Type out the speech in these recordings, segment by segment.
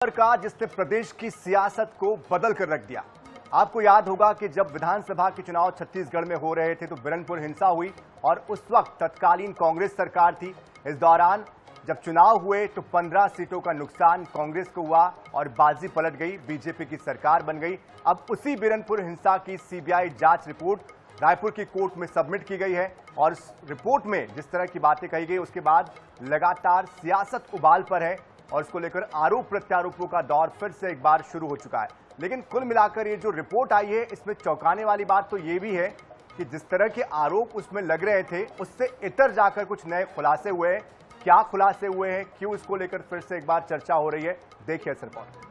का जिसने प्रदेश की सियासत को बदल कर रख दिया। आपको याद होगा कि जब विधानसभा के चुनाव छत्तीसगढ़ में हो रहे थे तो बिरनपुर हिंसा हुई और उस वक्त तत्कालीन कांग्रेस सरकार थी। इस दौरान जब चुनाव हुए तो 15 सीटों का नुकसान कांग्रेस को हुआ और बाजी पलट गई, बीजेपी की सरकार बन गई। अब उसी बिरनपुर हिंसा की सीबीआई जांच रिपोर्ट रायपुर की कोर्ट में सबमिट की गई है और इस रिपोर्ट में जिस तरह की बातें कही गई उसके बाद लगातार सियासत उबाल पर है और इसको लेकर आरोप प्रत्यारोपों का दौर फिर से एक बार शुरू हो चुका है। लेकिन कुल मिलाकर ये जो रिपोर्ट आई है इसमें चौंकाने वाली बात तो ये भी है कि जिस तरह के आरोप उसमें लग रहे थे उससे इतर जाकर कुछ नए खुलासे हुए हैं। क्या खुलासे हुए हैं, क्यों इसको लेकर फिर से एक बार चर्चा हो रही है, देखिए इस रिपोर्ट।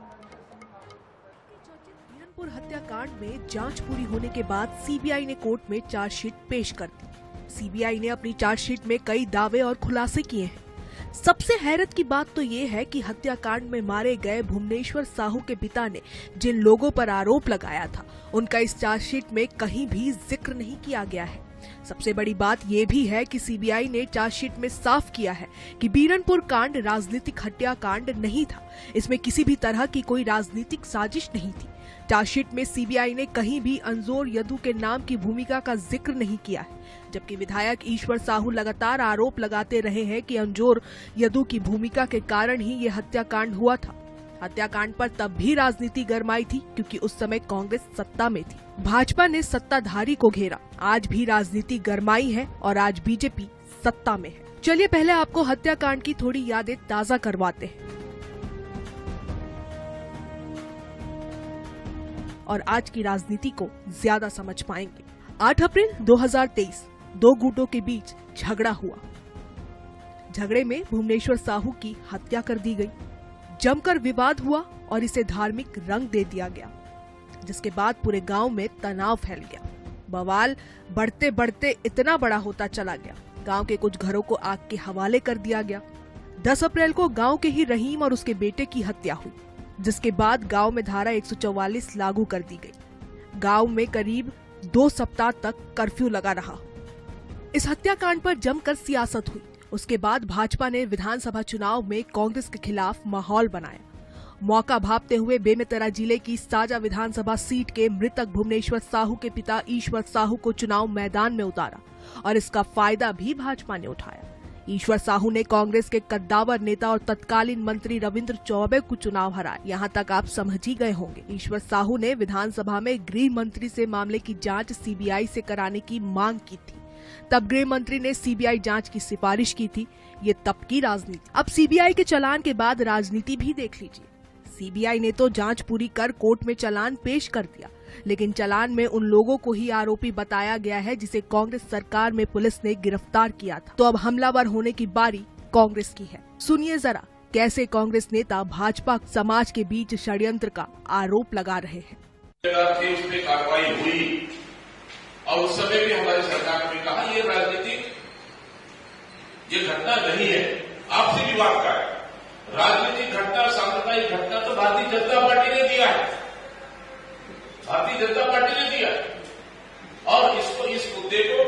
बिरनपुर हत्याकांड में जांच पूरी होने के बाद सीबीआई ने कोर्ट में चार्जशीट पेश कर दी। सीबीआई ने अपनी चार्जशीट में कई दावे और खुलासे किए हैं। सबसे हैरत की बात तो ये है कि हत्याकांड में मारे गए भुवनेश्वर साहू के पिता ने जिन लोगों पर आरोप लगाया था उनका इस चार्जशीट में कहीं भी जिक्र नहीं किया गया है। सबसे बड़ी बात यह भी है कि सीबीआई ने चार्जशीट में साफ किया है कि बिरनपुर कांड राजनीतिक हत्याकांड नहीं था। इसमें किसी भी तरह की कोई राजनीतिक साजिश नहीं थी। चार्जशीट में सीबीआई ने कहीं भी अंजोर यदू के नाम की भूमिका का जिक्र नहीं किया है, जबकि विधायक ईश्वर साहू लगातार आरोप लगाते रहे हैं कि अंजोर यदू की भूमिका के कारण ही ये हत्याकांड हुआ था। हत्याकांड पर तब भी राजनीति गरमाई थी क्योंकि उस समय कांग्रेस सत्ता में थी। भाजपा ने सत्ताधारी को घेरा। आज भी राजनीति गरमाई है और आज बीजेपी सत्ता में है। चलिए पहले आपको हत्याकांड की थोड़ी यादें ताजा करवाते हैं और आज की राजनीति को ज्यादा समझ पाएंगे। 8 अप्रैल 2023 दो गुटों के बीच झगड़ा हुआ। झगड़े में भुवनेश्वर साहू की हत्या कर दी गई। जमकर विवाद हुआ और इसे धार्मिक रंग दे दिया गया, जिसके बाद पूरे गांव में तनाव फैल गया। बवाल बढ़ते बढ़ते इतना बड़ा होता चला गया, गांव के कुछ घरों को आग के हवाले कर दिया गया। 10 अप्रैल को गांव के ही रहीम और उसके बेटे की हत्या हुई, जिसके बाद गांव में धारा 144 लागू कर दी गई। गांव में करीब 2 सप्ताह तक कर्फ्यू लगा रहा। इस हत्याकांड पर जमकर सियासत हुई। उसके बाद भाजपा ने विधानसभा चुनाव में कांग्रेस के खिलाफ माहौल बनाया। मौका भांपते हुए बेमेतरा जिले की साजा विधानसभा सीट के मृतक भुवनेश्वर साहू के पिता ईश्वर साहू को चुनाव मैदान में उतारा और इसका फायदा भी भाजपा ने उठाया। ईश्वर साहू ने कांग्रेस के कद्दावर नेता और तत्कालीन मंत्री रविंद्र चौबे को चुनाव हराया। यहाँ तक आप समझ ही गए होंगे। ईश्वर साहू ने विधानसभा में गृह मंत्री से मामले की जांच सीबीआई से कराने की मांग की थी। तब गृह मंत्री ने सीबीआई जांच की सिफारिश की थी। ये तब की राजनीति। अब सीबीआई के चालान के बाद राजनीति भी देख लीजिए। सीबीआई ने तो जांच पूरी कर कोर्ट में चालान पेश कर दिया, लेकिन चालान में उन लोगों को ही आरोपी बताया गया है जिसे कांग्रेस सरकार में पुलिस ने गिरफ्तार किया था। तो अब हमलावर होने की बारी कांग्रेस की है। सुनिए जरा कैसे कांग्रेस नेता भाजपा समाज के बीच षड्यंत्र का आरोप लगा रहे हैं। उसमें कार्रवाई हुई और उस समय भी हमारी सरकार ने कहा ये राजनीतिक ये घटना नहीं है, आपसी विवाद का है। राजनीतिक घटना, सांप्रदायिक घटना तो भारतीय जनता पार्टी ने दिया है, भारतीय जनता पार्टी ने दिया और इसको इस मुद्दे को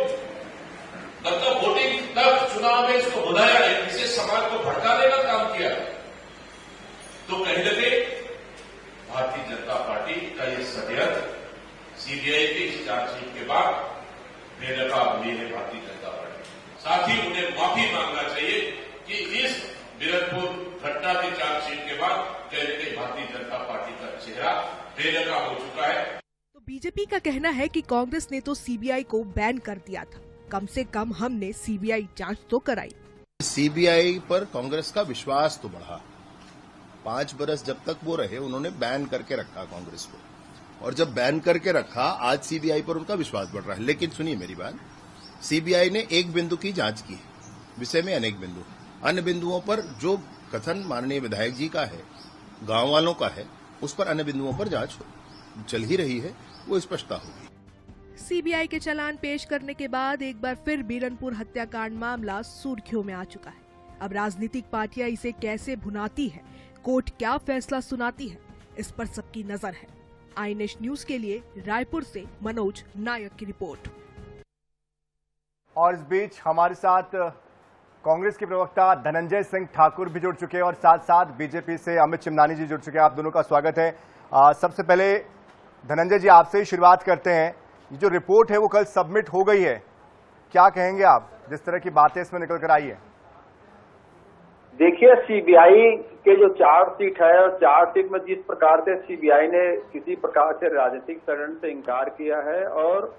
मतलब वोटिंग तक चुनाव में इसको बुलाया है, इसे समाज को भड़काने का काम किया। तो कहीं न कहीं भारतीय जनता पार्टी का ये षड्यंत्र सीबीआई की इस चार्जशीट के बाद बेनकाब हुई है भारतीय जनता पार्टी। साथ ही उन्हें माफी मांगना चाहिए कि इस बिरनपुर घटना की चार्जशीट के बाद कहीं न कहीं भारतीय जनता पार्टी का चेहरा बेनकाब हो चुका है। तो बीजेपी का कहना है कि कांग्रेस ने तो सीबीआई को बैन कर दिया था, कम से कम हमने सीबीआई जांच तो कराई। सीबीआई पर कांग्रेस का विश्वास तो बढ़ा। 5 बरस जब तक वो रहे उन्होंने बैन करके रखा कांग्रेस को, और जब बैन करके रखा आज सीबीआई पर उनका विश्वास बढ़ रहा है। लेकिन सुनिए मेरी बात, सीबीआई ने एक बिंदु की जांच की, विषय में अनेक बिंदु, अन्य बिंदुओं पर जो कथन माननीय विधायक जी का है, गांव वालों का है, उस पर अन्य बिंदुओं पर जांच चल ही रही है, वो स्पष्टता होगी। सीबीआई के चालान पेश करने के बाद एक बार फिर बिरनपुर हत्याकांड मामला सुर्खियों में आ चुका है। अब राजनीतिक पार्टियां इसे कैसे भुनाती है, कोर्ट क्या फैसला सुनाती है, इस पर सबकी नजर है। आईएनएस न्यूज के लिए रायपुर से मनोज नायक की रिपोर्ट। और इस बीच हमारे साथ कांग्रेस के प्रवक्ता धनंजय सिंह ठाकुर भी जुड़ चुके हैं और साथ साथ बीजेपी से अमित चिमनानी जी जुड़ चुके हैं। आप दोनों का स्वागत है। सबसे पहले धनंजय जी आपसे ही शुरुआत करते हैं। ये जो रिपोर्ट है वो कल सबमिट हो गई है, क्या कहेंगे आप, जिस तरह की बातें इसमें निकल कर आई है? देखिए, सीबीआई के जो चार्जशीट है और चार्जशीट में जिस प्रकार से सीबीआई ने किसी प्रकार से राजनीतिक षड्यंत्र से इनकार किया है और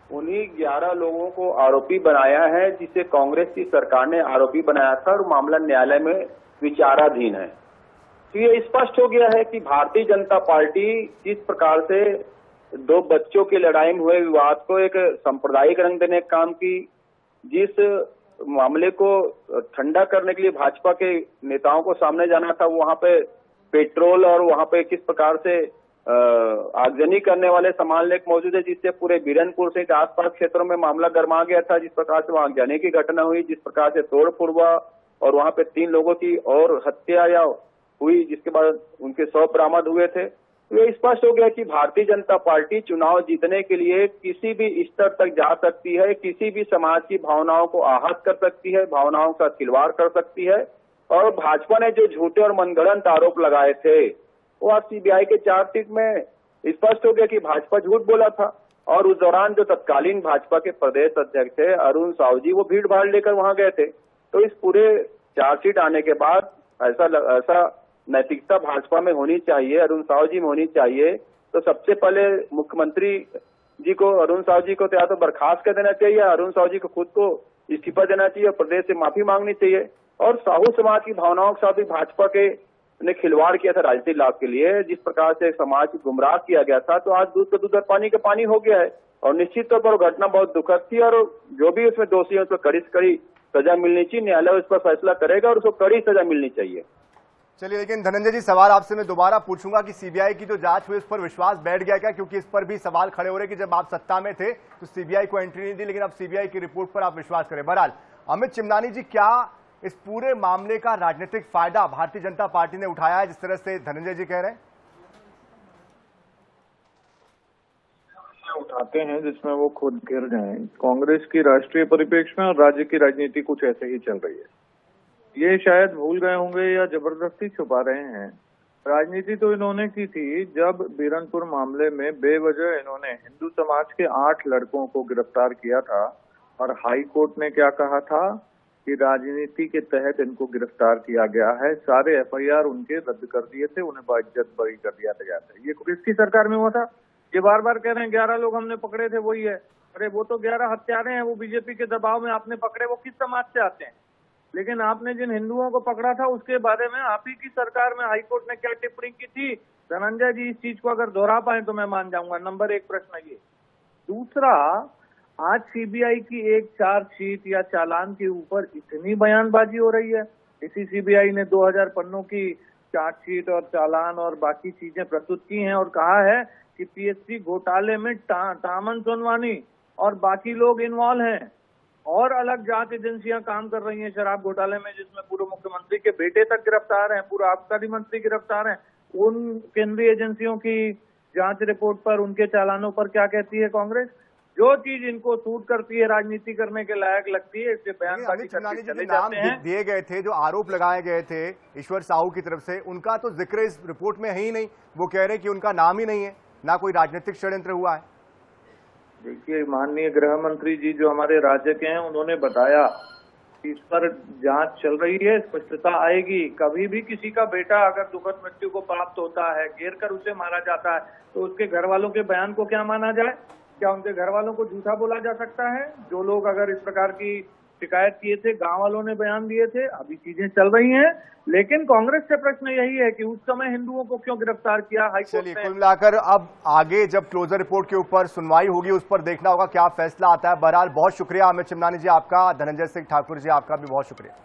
उन्हीं 11 लोगों को आरोपी बनाया है जिसे कांग्रेस की सरकार ने आरोपी बनाया था और मामला न्यायालय में विचाराधीन है। तो ये स्पष्ट हो गया है कि भारतीय जनता पार्टी जिस प्रकार से 2 बच्चों की लड़ाई में हुए विवाद को एक सांप्रदायिक रंग देने का काम की, जिस मामले को ठंडा करने के लिए भाजपा के नेताओं को सामने जाना था, वहां पे पेट्रोल और वहां पे किस प्रकार से आगजनी करने वाले सामान लेकर मौजूद है, जिससे पूरे बीरनपुर से आसपास क्षेत्रों में मामला गर्मा गया था। जिस प्रकार से वहां आगजनी की घटना हुई, जिस प्रकार से तोड़फोड़ हुआ और वहां पे 3 लोगों की और हत्या या हुई, जिसके बाद उनके 100 बरामद हुए थे। ये स्पष्ट हो गया कि भारतीय जनता पार्टी चुनाव जीतने के लिए किसी भी स्तर तक जा सकती है, किसी भी समाज की भावनाओं को आहत कर सकती है, भावनाओं का खिलवाड़ कर सकती है। और भाजपा ने जो झूठे और मनगढ़ंत आरोप लगाए थे वो आज सीबीआई के चार्जशीट में स्पष्ट हो गया कि भाजपा झूठ बोला था। और उस दौरान जो तत्कालीन भाजपा के प्रदेश अध्यक्ष थे अरुण साहू जी, वो भीड़ भाड़ लेकर वहां गए थे। तो इस पूरे चार्जशीट आने के बाद ऐसा नैतिकता भाजपा में होनी चाहिए, अरुण साहू जी में होनी चाहिए। तो सबसे पहले मुख्यमंत्री जी को, अरुण साहू जी को या तो बर्खास्त कर देना चाहिए, अरुण साहू जी को खुद को इस्तीफा देना चाहिए और प्रदेश से माफी मांगनी चाहिए। और साहू समाज की भावनाओं के साथ भी भाजपा के ने खिलवाड़ किया था राजनीतिक लाभ के लिए, जिस प्रकार से समाज को गुमराह किया गया था। तो आज दूध का दूध और पानी का पानी हो गया है। और निश्चित तौर पर घटना बहुत दुखद थी और जो भी उसमें दोषी है उसको कड़ी से कड़ी सजा मिलनी चाहिए। न्यायालय उस पर फैसला करेगा और उसको कड़ी सजा मिलनी चाहिए। चलिए, लेकिन धनंजय जी सवाल आपसे मैं दोबारा पूछूंगा कि सीबीआई की जो जांच हुई उस पर विश्वास बैठ गया क्या? क्योंकि इस पर भी सवाल खड़े हो रहे कि जब आप सत्ता में थे तो सीबीआई को एंट्री नहीं दी, लेकिन अब सीबीआई की रिपोर्ट पर आप विश्वास करें। बहरहाल अमित चिमनानी जी, क्या इस पूरे मामले का राजनीतिक फायदा भारतीय जनता पार्टी ने उठाया है, जिस तरह से धनंजय जी कह रहे हैं? उठाते हैं जिसमें वो खुद गिर जाएं। कांग्रेस की राष्ट्रीय परिप्रेक्ष्य में और राज्य की राजनीति कुछ ऐसे ही चल रही है। ये शायद भूल गए होंगे या जबरदस्ती छुपा रहे हैं। राजनीति तो इन्होंने की थी जब बीरनपुर मामले में बेवजह इन्होंने हिंदू समाज के 8 लड़कों को गिरफ्तार किया था और हाई कोर्ट ने क्या कहा था कि राजनीति के तहत इनको गिरफ्तार किया गया है। सारे एफआईआर उनके रद्द कर दिए थे, उन्हें बाइज्जत बरी कर दिया गया था। ये किसकी सरकार में हुआ था? ये बार बार कह रहे हैं 11 लोग हमने पकड़े थे, वही है। अरे वो तो 11 हत्यारे हैं, वो बीजेपी के दबाव में आपने पकड़े, वो किस समाज से आते हैं? लेकिन आपने जिन हिंदुओं को पकड़ा था उसके बारे में आप ही की सरकार में हाईकोर्ट ने क्या टिप्पणी की थी? धनंजय जी, इस चीज को अगर दोहरा पाए तो मैं मान जाऊंगा। नंबर 1 प्रश्न ये। दूसरा, आज सीबीआई की एक चार्जशीट या चालान के ऊपर इतनी बयानबाजी हो रही है। इसी सीबीआई ने 2000 पन्नों की चार्जशीट और चालान और बाकी चीजें प्रस्तुत की हैं और कहा है कि पीएससी घोटाले में टामन सोनवानी और बाकी लोग इन्वॉल्व हैं। और अलग जांच एजेंसियां काम कर रही हैं शराब घोटाले में, जिसमें पूर्व मुख्यमंत्री के बेटे तक गिरफ्तार हैं, पूर्व आबकारी मंत्री गिरफ्तार हैं। उन केंद्रीय एजेंसियों की जांच रिपोर्ट पर, उनके चालानों पर क्या कहती है कांग्रेस? जो चीज इनको सूट करती है, राजनीति करने के लायक लगती है, इससे बयानबाजी करके चले जाते हैं। दिए गए थे, जो आरोप लगाए गए थे ईश्वर साहू की तरफ से, उनका तो जिक्र इस रिपोर्ट में है ही नहीं। वो कह रहे हैं कि उनका नाम ही नहीं है, ना कोई राजनीतिक षड्यंत्र हुआ है। देखिए, माननीय गृह मंत्री जी जो हमारे राज्य के हैं, उन्होंने बताया कि इस पर जांच चल रही है, स्पष्टता आएगी। कभी भी किसी का बेटा अगर दुखद मृत्यु को प्राप्त होता है, घेर कर उसे मारा जाता है, तो उसके घर वालों के बयान को क्या माना जाए? क्या उनके घर वालों को झूठा बोला जा सकता है? जो लोग अगर इस प्रकार की शिकायत किए थे, गांव वालों ने बयान दिए थे, अभी चीजें चल रही हैं। लेकिन कांग्रेस से प्रश्न यही है कि उस समय हिंदुओं को क्यों गिरफ्तार किया हाईकोर्ट ने? कुल मिलाकर अब आगे जब क्लोजर रिपोर्ट के ऊपर सुनवाई होगी, उस पर देखना होगा क्या फैसला आता है। बहरहाल बहुत शुक्रिया अमित चिमनानी जी आपका, धनंजय सिंह ठाकुर जी आपका भी बहुत शुक्रिया।